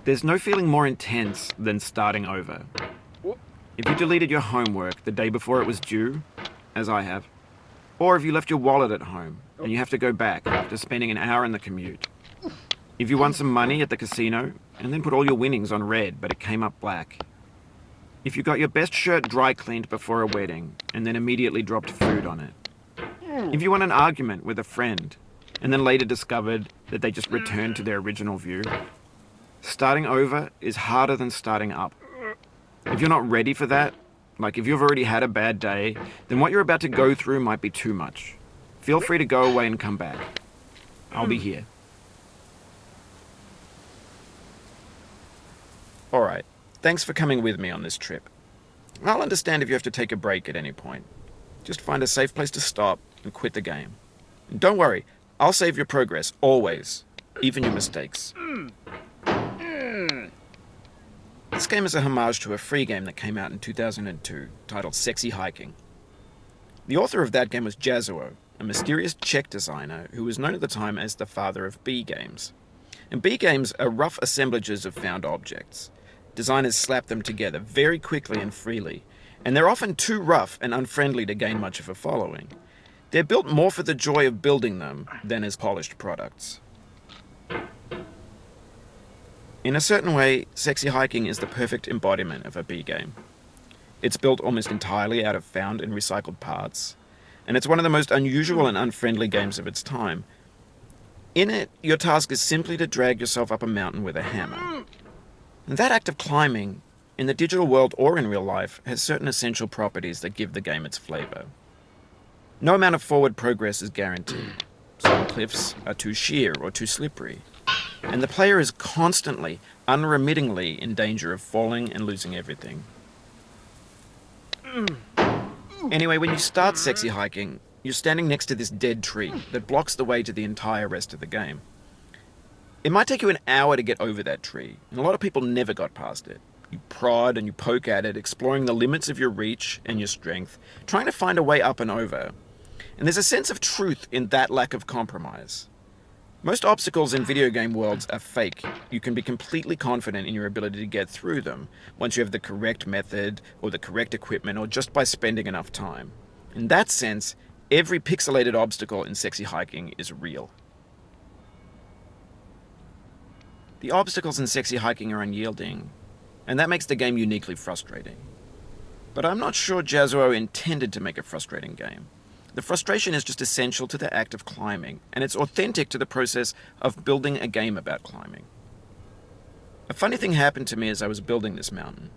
There's no feeling more intense than starting over. If you deleted your homework the day before it was due, as I have, or if you left your wallet at home and you have to go back after spending an hour in the commute. If you won some money at the casino and then put all your winnings on red but it came up black. If you got your best shirt dry cleaned before a wedding and then immediately dropped food on it. If you won an argument with a friend and then later discovered that they just returned to their original view. Starting over is harder than starting up. If you're not ready for that, like if you've already had a bad day, then what you're about to go through might be too much. Feel free to go away and come back. I'll be here. Alright, thanks for coming with me on this trip. I'll understand if you have to take a break at any point. Just find a safe place to stop and quit the game. And don't worry, I'll save your progress, always. Even your mistakes. This game is a homage to a free game that came out in 2002, titled Sexy Hiking. The author of that game was Jazzuo, a mysterious Czech designer who was known at the time as the father of B games. And B games are rough assemblages of found objects. Designers slap them together very quickly and freely, and they're often too rough and unfriendly to gain much of a following. They're built more for the joy of building them than as polished products. In a certain way, Sexy Hiking is the perfect embodiment of a B game. It's built almost entirely out of found and recycled parts, and it's one of the most unusual and unfriendly games of its time. In it, your task is simply to drag yourself up a mountain with a hammer. And that act of climbing, in the digital world or in real life, has certain essential properties that give the game its flavor. No amount of forward progress is guaranteed. Some cliffs are too sheer or too slippery. And the player is constantly, unremittingly in danger of falling and losing everything. Anyway, when you start Sexy Hiking, you're standing next to this dead tree that blocks the way to the entire rest of the game. It might take you an hour to get over that tree, and a lot of people never got past it. You prod and you poke at it, exploring the limits of your reach and your strength, trying to find a way up and over. And there's a sense of truth in that lack of compromise. Most obstacles in video game worlds are fake. You can be completely confident in your ability to get through them once you have the correct method or the correct equipment or just by spending enough time. In that sense, every pixelated obstacle in Sexy Hiking is real. The obstacles in Sexy Hiking are unyielding, and that makes the game uniquely frustrating. But I'm not sure Jazzuo intended to make a frustrating game. The frustration is just essential to the act of climbing, and it's authentic to the process of building a game about climbing. A funny thing happened to me as I was building this mountain.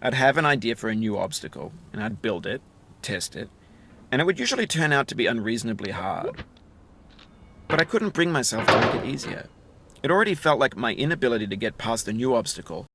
I'd have an idea for a new obstacle, and I'd build it, test it, and it would usually turn out to be unreasonably hard. But I couldn't bring myself to make it easier. It already felt like my inability to get past the new obstacle